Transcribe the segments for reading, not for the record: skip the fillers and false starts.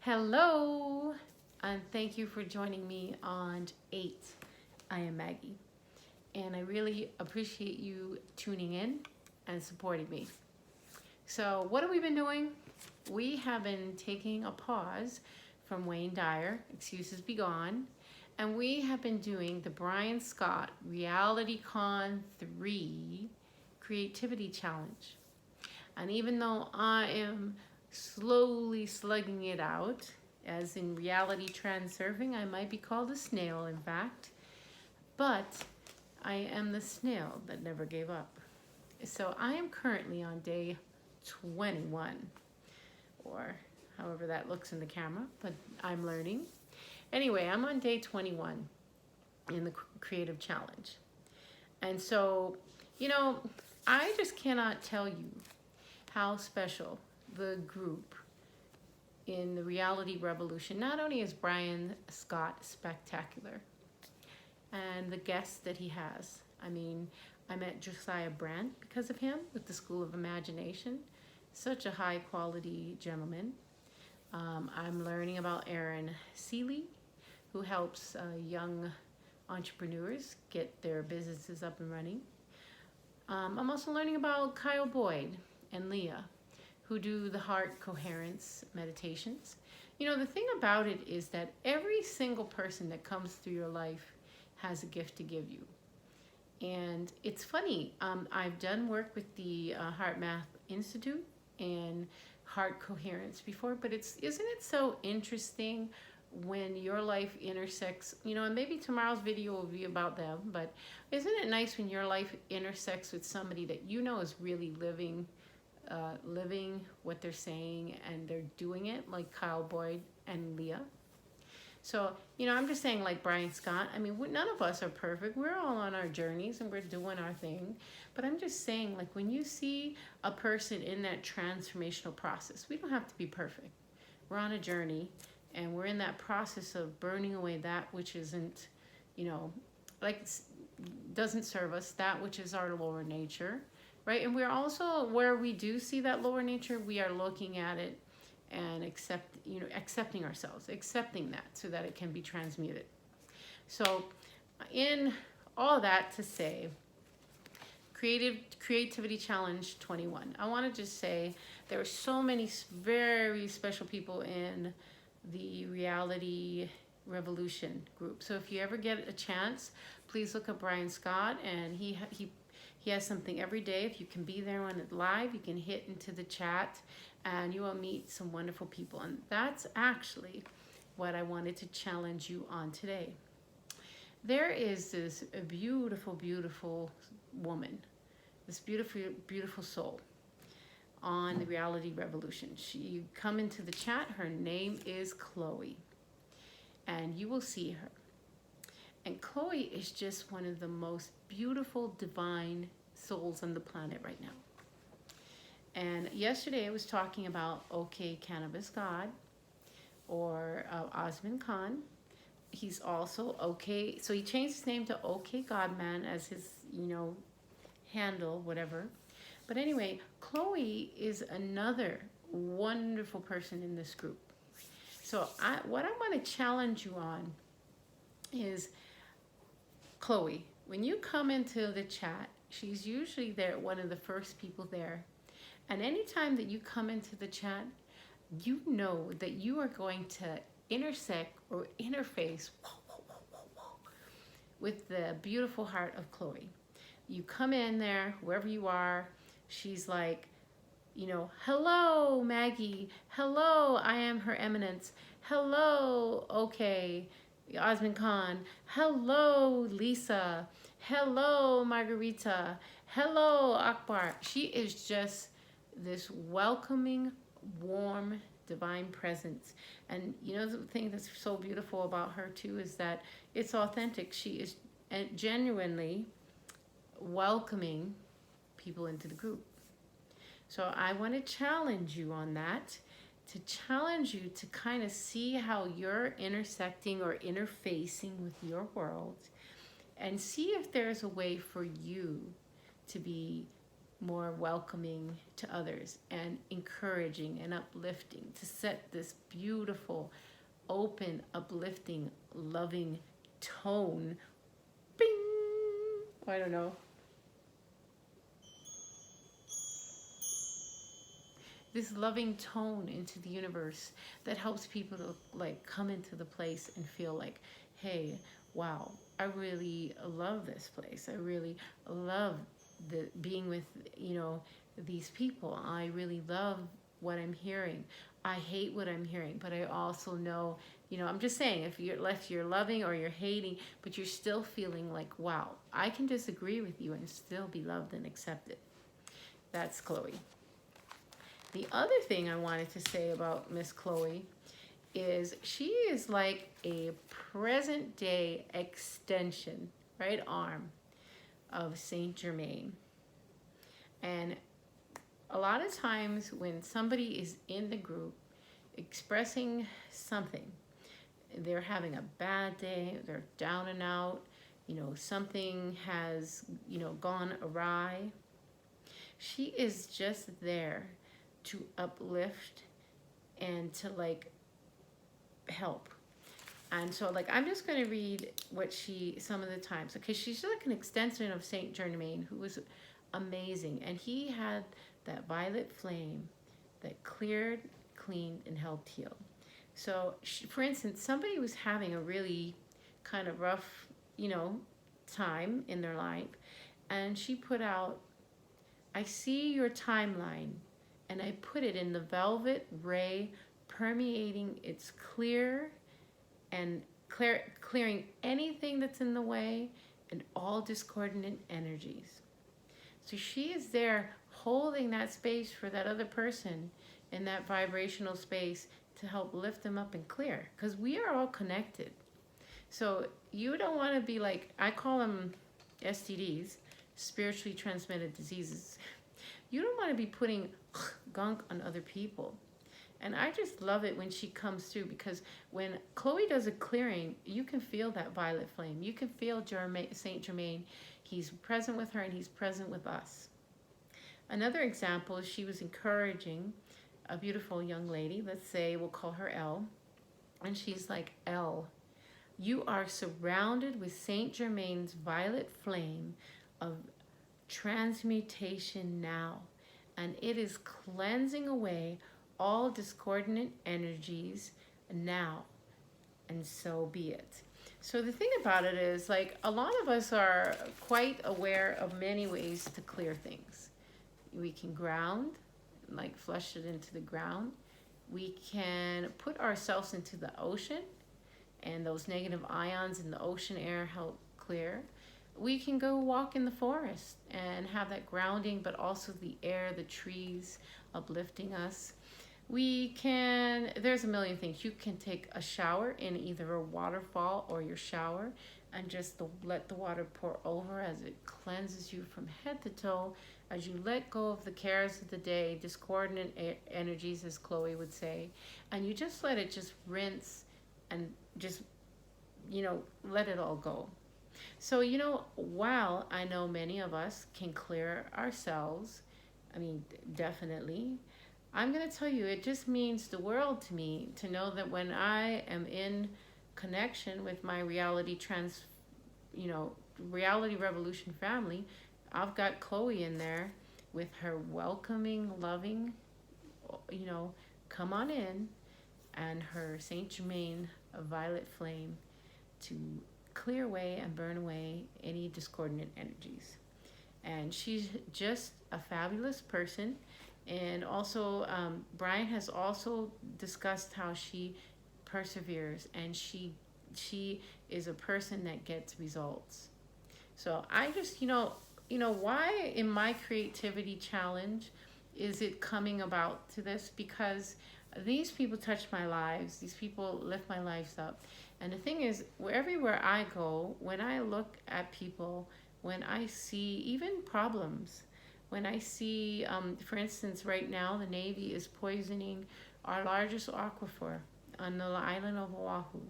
Hello, and thank you for joining me on 8. I am Maggie, and I really appreciate you tuning in and supporting me. So, what have we been doing? We have been taking a pause from Wayne Dyer, Excuses Be Gone, and we have been doing the Brian Scott Reality Con 3 Creativity Challenge. And even though I am slowly slugging it out, as in reality transurfing, I might be called a snail, in fact, but I am the snail that never gave up. So I am currently on day 21, or however that looks in the camera, but I'm learning. Anyway, I'm on day 21 in the creative challenge. And so, I just cannot tell you how special the group in the Reality Revolution. Not only is Brian Scott spectacular, and the guests that he has. I mean, I met Josiah Brandt because of him with the School of Imagination. Such a high quality gentleman. I'm learning about Aaron Seeley, who helps young entrepreneurs get their businesses up and running. I'm also learning about Kyle Boyd and Leah, who do the heart coherence meditations. The thing about it is that every single person that comes through your life has a gift to give you. And it's funny, I've done work with the Heart Math Institute and heart coherence before, but isn't it so interesting when your life intersects, and maybe tomorrow's video will be about them, but isn't it nice when your life intersects with somebody that is really living what they're saying, and they're doing it, like Kyle Boyd and Leah. So, I'm just saying, like Brian Scott, none of us are perfect. We're all on our journeys and we're doing our thing. But I'm just saying, like, when you see a person in that transformational process, we don't have to be perfect. We're on a journey, and we're in that process of burning away that which isn't, doesn't serve us, that which is our lower nature. Right, and we're also, where we do see that lower nature, we are looking at it and accepting ourselves, accepting that so that it can be transmuted. So, in all that to say, Creativity Challenge 21. I want to just say there are so many very special people in the Reality Revolution group. So if you ever get a chance, please look up Brian Scott, and he has something every day. If you can be there when it's live, you can hit into the chat and you will meet some wonderful people. And that's actually what I wanted to challenge you on today. There is this beautiful, beautiful woman, this beautiful, beautiful soul on the Reality Revolution. You come into the chat, her name is Chloe, and you will see her. And Chloe is just one of the most beautiful, divine souls on the planet right now. And yesterday I was talking about OK Cannabis God, or Osman Khan. He's also OK. So he changed his name to OK Godman as his, handle, whatever. But anyway, Chloe is another wonderful person in this group. So what I want to challenge you on is Chloe. When you come into the chat, she's usually there, one of the first people there. And anytime that you come into the chat, you know that you are going to intersect or interface with the beautiful heart of Chloe. You come in there, wherever you are, she's like, hello, Maggie. Hello, I am Her Eminence. Hello, okay, Osman Khan. Hello, Lisa. Hello, Margarita. Hello, Akbar. She is just this welcoming, warm, divine presence. And the thing that's so beautiful about her too is that it's authentic. She is genuinely welcoming people into the group. So I want to challenge you on that, to challenge you to kind of see how you're intersecting or interfacing with your world, and see if there's a way for you to be more welcoming to others and encouraging and uplifting, to set this beautiful, open, uplifting, loving tone. Bing! I don't know. This loving tone into the universe that helps people to like come into the place and feel like, hey, wow, I really love this place. I really love the being with, these people. I really love what I'm hearing. I hate what I'm hearing, but I also know, I'm just saying, if you're loving or you're hating, but you're still feeling like, wow, I can disagree with you and still be loved and accepted. That's Chloe. The other thing I wanted to say about Miss Chloe is she is like a present day extension, right arm of Saint Germaine. And a lot of times when somebody is in the group expressing something, they're having a bad day, they're down and out, something has, gone awry. She is just there to uplift and to like help. And so like I'm just going to read what some of the times, because she's like an extension of Saint Germaine, who was amazing, and he had that violet flame that cleared, cleaned, and helped heal. So for instance, somebody was having a really kind of rough time in their life, and she put out, I see your timeline, and I put it in the velvet ray, permeating its clear and clearing anything that's in the way and all discordant energies. So she is there holding that space for that other person in that vibrational space to help lift them up and clear, because we are all connected. So you don't want to be like, I call them STDs, spiritually transmitted diseases. You don't want to be putting gunk on other people. And I just love it when she comes through, because when Chloe does a clearing, you can feel that violet flame. You can feel Saint Germaine. He's present with her and he's present with us. Another example is she was encouraging a beautiful young lady. Let's say we'll call her Elle. And she's like, Elle, you are surrounded with Saint Germaine's violet flame of transmutation now, and it is cleansing away all discordant energies now, and so be it. So the thing about it is, like, a lot of us are quite aware of many ways to clear things. We can ground, like flush it into the ground. We can put ourselves into the ocean, and those negative ions in the ocean air help clear. We can go walk in the forest and have that grounding, but also the air, the trees uplifting us. There's a million things. You can take a shower in either a waterfall or your shower, and just let the water pour over as it cleanses you from head to toe, as you let go of the cares of the day, discordant energies, as Chloe would say, and you just let it just rinse and just, let it all go. So, while I know many of us can clear ourselves, definitely, I'm going to tell you, it just means the world to me to know that when I am in connection with my reality revolution family, I've got Chloe in there with her welcoming, loving, come on in, and her Saint Germaine violet flame to clear away and burn away any discordant energies. And she's just a fabulous person. And also, Brian has also discussed how she perseveres, and she is a person that gets results. So I just, why in my creativity challenge is it coming about to this? Because these people touch my lives. These people lift my lives up. And the thing is, everywhere I go, when I look at people, when I see even problems, when I see, for instance, right now, the Navy is poisoning our largest aquifer on the island of Oahu.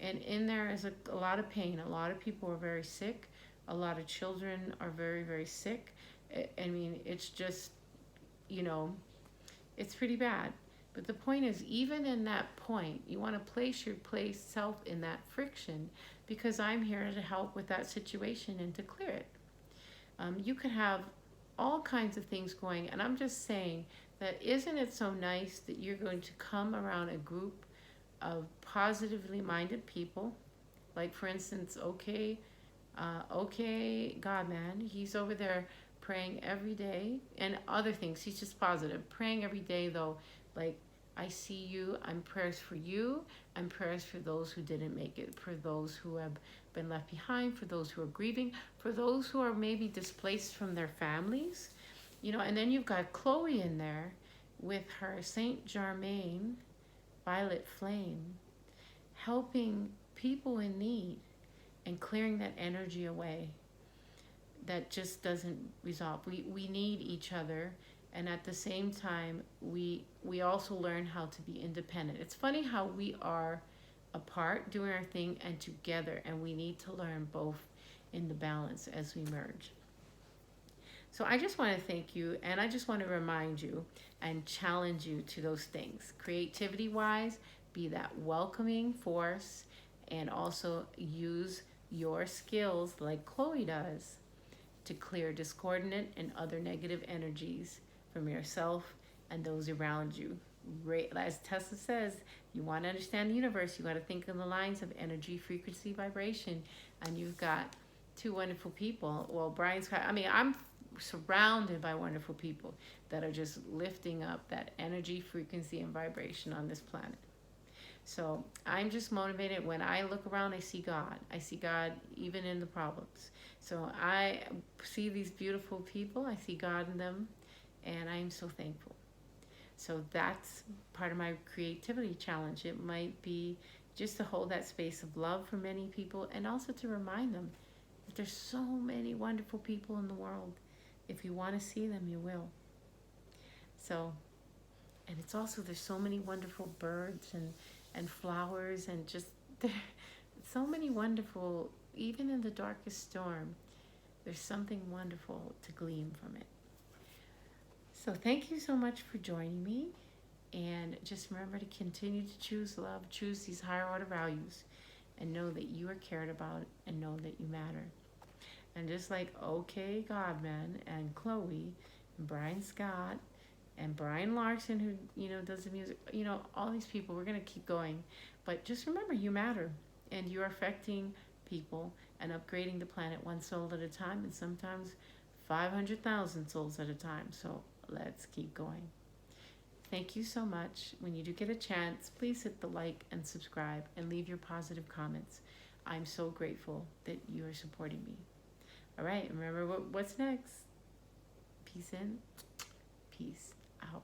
And in there is a lot of pain. A lot of people are very sick. A lot of children are very, very sick. I mean, it's just, you know, it's pretty bad. But the point is, even in that point, you want to place your place self in that friction, because I'm here to help with that situation and to clear it. You could have all kinds of things going, and I'm just saying that isn't it so nice that you're going to come around a group of positively minded people, like for instance, okay, God man, he's over there praying every day and other things. He's just positive, praying every day though, like I see you. I'm prayers for you. I'm prayers for those who didn't make it, for those who have been left behind, for those who are grieving, for those who are maybe displaced from their families. You know, and then you've got Chloe in there with her Saint Germaine violet flame, helping people in need and clearing that energy away that just doesn't resolve. We need each other, and at the same time we also learn how to be independent. It's funny how we are apart doing our thing and together, and we need to learn both in the balance as we merge. So I just want to thank you, and I just want to remind you and challenge you to those things. Creativity wise, be that welcoming force, and also use your skills like Chloe does to clear discordant and other negative energies from yourself and those around you. As Tesla says, you want to understand the universe, you got to think in the lines of energy, frequency, vibration. And you've got two wonderful people. Well, Brian's, I mean, I'm surrounded by wonderful people that are just lifting up that energy, frequency, and vibration on this planet. So I'm just motivated. When I look around, I see God. I see God even in the problems. So I see these beautiful people. I see God in them, and I'm so thankful. So that's part of my creativity challenge. It might be just to hold that space of love for many people, and also to remind them that there's so many wonderful people in the world. If you want to see them, you will. So, and it's also, there's so many wonderful birds and flowers, and just there, so many wonderful, even in the darkest storm, there's something wonderful to glean from it. So thank you so much for joining me, and just remember to continue to choose love, choose these higher order values, and know that you are cared about, and know that you matter. And just like OK Godman and Chloe and Brian Scott and Brian Larson, who does the music, all these people, we're going to keep going. But just remember, you matter, and you're affecting people and upgrading the planet one soul at a time, and sometimes 500,000 souls at a time. So let's keep going. Thank you so much. When you do get a chance, please hit the like and subscribe and leave your positive comments. I'm so grateful that you are supporting me. All right, remember what's next. Peace in, peace out.